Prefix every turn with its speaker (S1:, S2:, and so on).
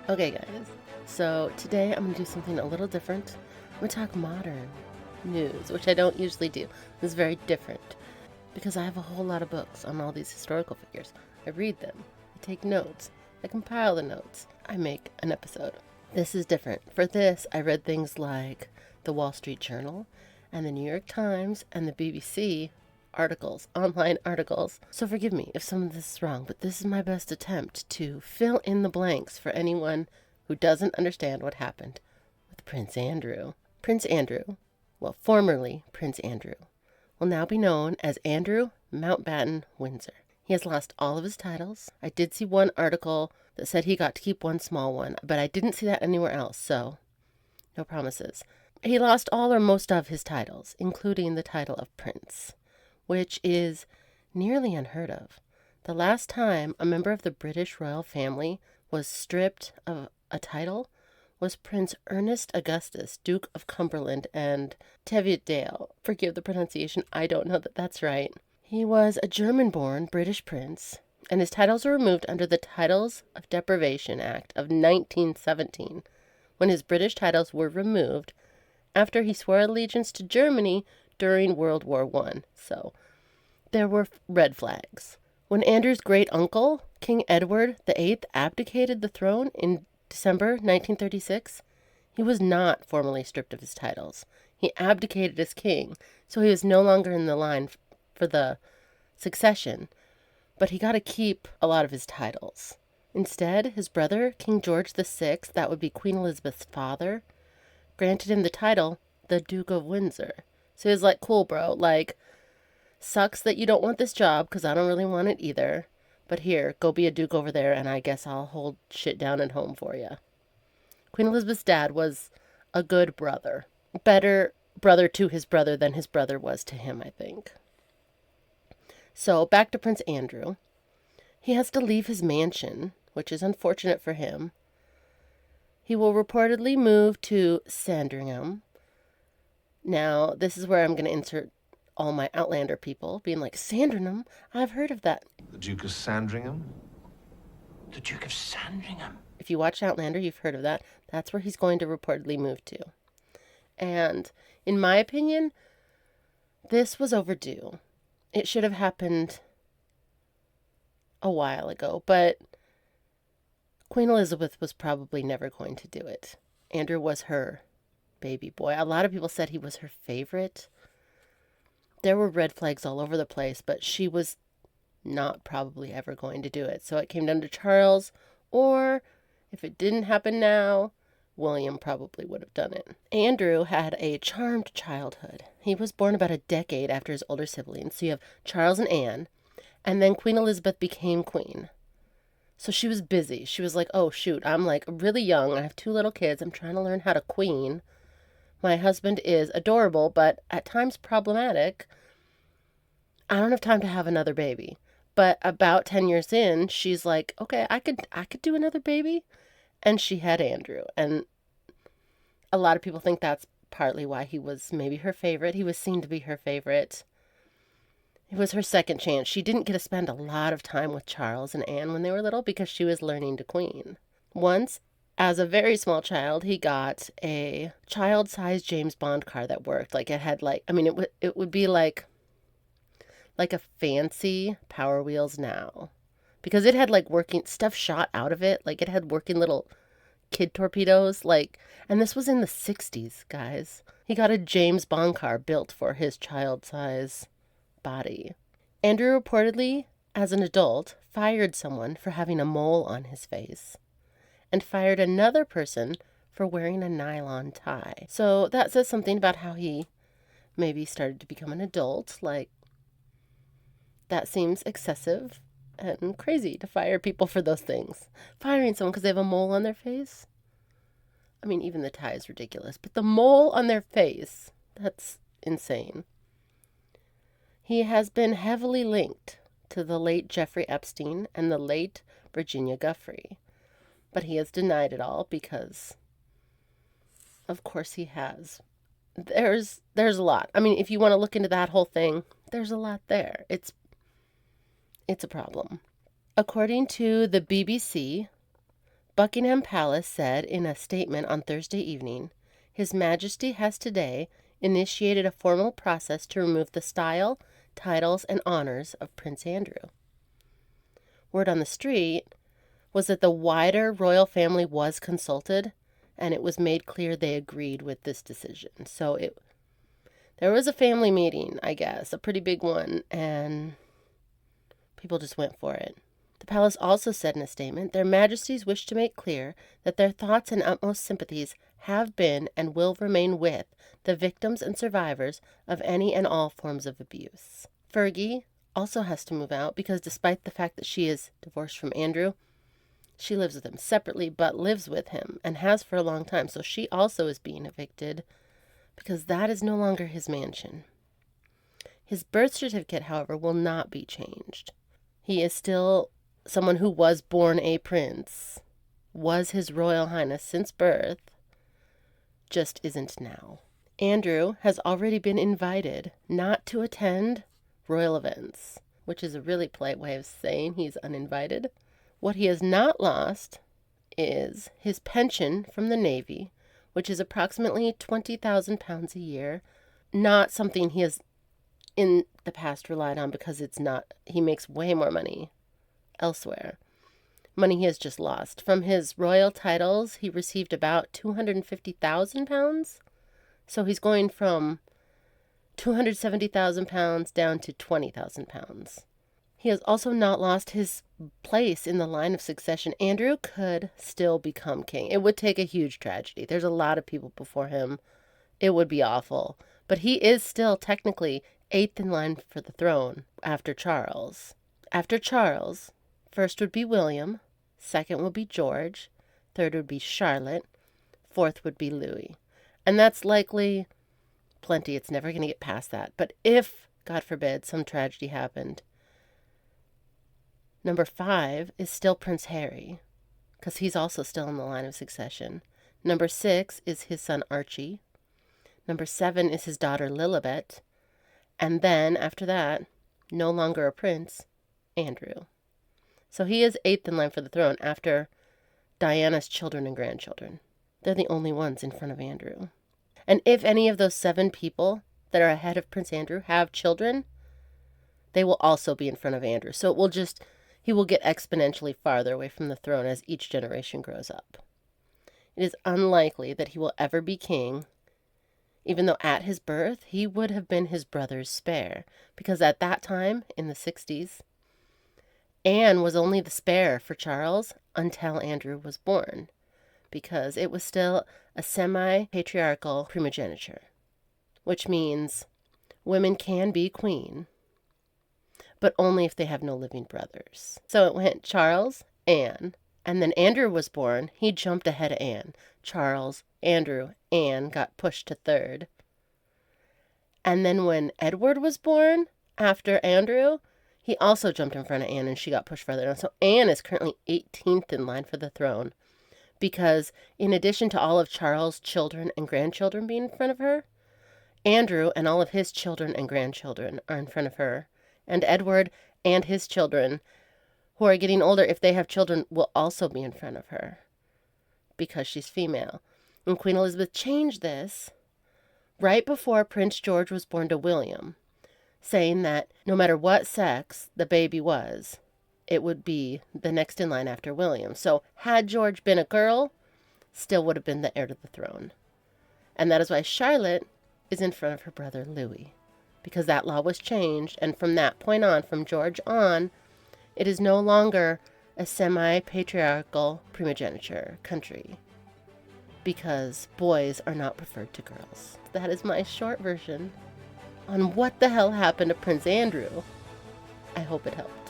S1: Okay, guys. So today I'm going to do something a little different. I'm going to talk modern news, which I don't usually do. This is very different because I have a whole lot of books on all these historical figures. I read them, I take notes, I compile the notes, I make an episode. This is different. For this, I read things like the Wall Street Journal and the New York Times and the BBC articles, online articles. So forgive me if some of this is wrong, but this is my best attempt to fill in the blanks for anyone who doesn't understand what happened with Prince Andrew. Prince Andrew, well, formerly Prince Andrew, will now be known as Andrew Mountbatten Windsor. He has lost all of his titles. I did see one article that said he got to keep one small one, but I didn't see that anywhere else, so no promises. He lost all or most of his titles, including the title of Prince, which is nearly unheard of. The last time a member of the British royal family was stripped of a title was Prince Ernest Augustus, Duke of Cumberland and Teviotdale. Forgive the pronunciation, I don't know that that's right. He was a German-born British prince, and his titles were removed under the Titles of Deprivation Act of 1917, when his British titles were removed after he swore allegiance to Germany during World War I. So there were red flags. When Andrew's great uncle, King Edward VIII, abdicated the throne in December 1936, he was not formally stripped of his titles. He abdicated as king, so he was no longer in the line for the succession, but he got to keep a lot of his titles. Instead, his brother, King George VI, that would be Queen Elizabeth's father, granted him the title, the Duke of Windsor. So he was like, cool, bro, like, sucks that you don't want this job, because I don't really want it either, but here, go be a duke over there, and I guess I'll hold shit down at home for you. Queen Elizabeth's dad was a good brother. Better brother to his brother than his brother was to him, I think. So, back to Prince Andrew. He has to leave his mansion, which is unfortunate for him. He will reportedly move to Sandringham. Now, this is where I'm going to insert all my Outlander people, being like, Sandringham? I've heard of that.
S2: The Duke of Sandringham?
S3: The Duke of Sandringham.
S1: If you watch Outlander, you've heard of that. That's where he's going to reportedly move to. And in my opinion, this was overdue. It should have happened a while ago, but Queen Elizabeth was probably never going to do it. Andrew was her baby boy. A lot of people said he was her favorite. There were red flags all over the place, but she was not probably ever going to do it. So it came down to Charles, or if it didn't happen now, William probably would have done it. Andrew had a charmed childhood. He was born about a decade after his older siblings. So you have Charles and Anne, and then Queen Elizabeth became queen. So she was busy. She was like, oh, shoot, I'm like really young. I have 2 little kids. I'm trying to learn how to queen. My husband is adorable, but at times problematic. I don't have time to have another baby. But about 10 years in, she's like, okay, I could do another baby. And she had Andrew. And a lot of people think that's partly why he was maybe her favorite. He was seen to be her favorite. It was her second chance. She didn't get to spend a lot of time with Charles and Anne when they were little because she was learning to queen. Once, as a very small child, he got a child-sized James Bond car that worked. Like it had it would be like a fancy Power Wheels now. Because it had like working stuff shot out of it. Like it had working little kid torpedoes. And this was in the 60s, guys. He got a James Bond car built for his child-size body. Andrew reportedly, as an adult, fired someone for having a mole on his face and fired another person for wearing a nylon tie. So that says something about how he maybe started to become an adult. Like, that seems excessive and crazy to fire people for those things. Firing someone because they have a mole on their face? I mean, even the tie is ridiculous, but the mole on their face, that's insane. He has been heavily linked to the late Jeffrey Epstein and the late Virginia Giuffre, but he has denied it all because, of course, he has. There's a lot. I mean, if you want to look into that whole thing, there's a lot there. It's a problem. According to the BBC, Buckingham Palace said in a statement on Thursday evening, His Majesty has today initiated a formal process to remove the style, titles, and honors of Prince Andrew. Word on the street was that the wider royal family was consulted, and it was made clear they agreed with this decision. So there was a family meeting, I guess, a pretty big one, and people just went for it. The palace also said in a statement, Their Majesties wish to make clear that their thoughts and utmost sympathies have been and will remain with the victims and survivors of any and all forms of abuse. Fergie also has to move out because despite the fact that she is divorced from Andrew, she lives with him separately, but lives with him and has for a long time. So she also is being evicted because that is no longer his mansion. His birth certificate, however, will not be changed. He is still someone who was born a prince, was His Royal Highness since birth, just isn't now. Andrew has already been invited not to attend royal events, which is a really polite way of saying he's uninvited. What he has not lost is his pension from the Navy, which is approximately £20,000 a year, not something he has in the past relied on because he makes way more money elsewhere. Money he has just lost. From his royal titles, he received about £250,000. So he's going from £270,000 down to £20,000. He has also not lost his place in the line of succession. Andrew could still become king. It would take a huge tragedy. There's a lot of people before him. It would be awful. But he is still technically 8th in line for the throne after Charles. After Charles, first would be William, second would be George, third would be Charlotte, fourth would be Louis. And that's likely plenty. It's never going to get past that. But if, God forbid, some tragedy happened, number 5 is still Prince Harry, because he's also still in the line of succession. Number 6 is his son Archie. Number 7 is his daughter Lilibet. And then, after that, no longer a prince, Andrew. So he is 8th in line for the throne after Diana's children and grandchildren. They're the only ones in front of Andrew. And if any of those 7 people that are ahead of Prince Andrew have children, they will also be in front of Andrew. So he will get exponentially farther away from the throne as each generation grows up. It is unlikely that he will ever be king, even though at his birth he would have been his brother's spare, because at that time, in the 60s, Anne was only the spare for Charles until Andrew was born, because it was still a semi-patriarchal primogeniture, which means women can be queen, but only if they have no living brothers. So it went Charles, Anne, and then Andrew was born. He jumped ahead of Anne. Charles, Andrew, Anne got pushed to 3rd. And then when Edward was born, after Andrew, he also jumped in front of Anne and she got pushed further down. So Anne is currently 18th in line for the throne because in addition to all of Charles' children and grandchildren being in front of her, Andrew and all of his children and grandchildren are in front of her. And Edward and his children, who are getting older, if they have children, will also be in front of her because she's female. And Queen Elizabeth changed this right before Prince George was born to William, saying that no matter what sex the baby was, it would be the next in line after William. So had George been a girl, still would have been the heir to the throne. And that is why Charlotte is in front of her brother Louis, because that law was changed. And from that point on, from George on, it is no longer a semi-patriarchal primogeniture country, because boys are not preferred to girls. That is my short version on what the hell happened to Prince Andrew. I hope it helped.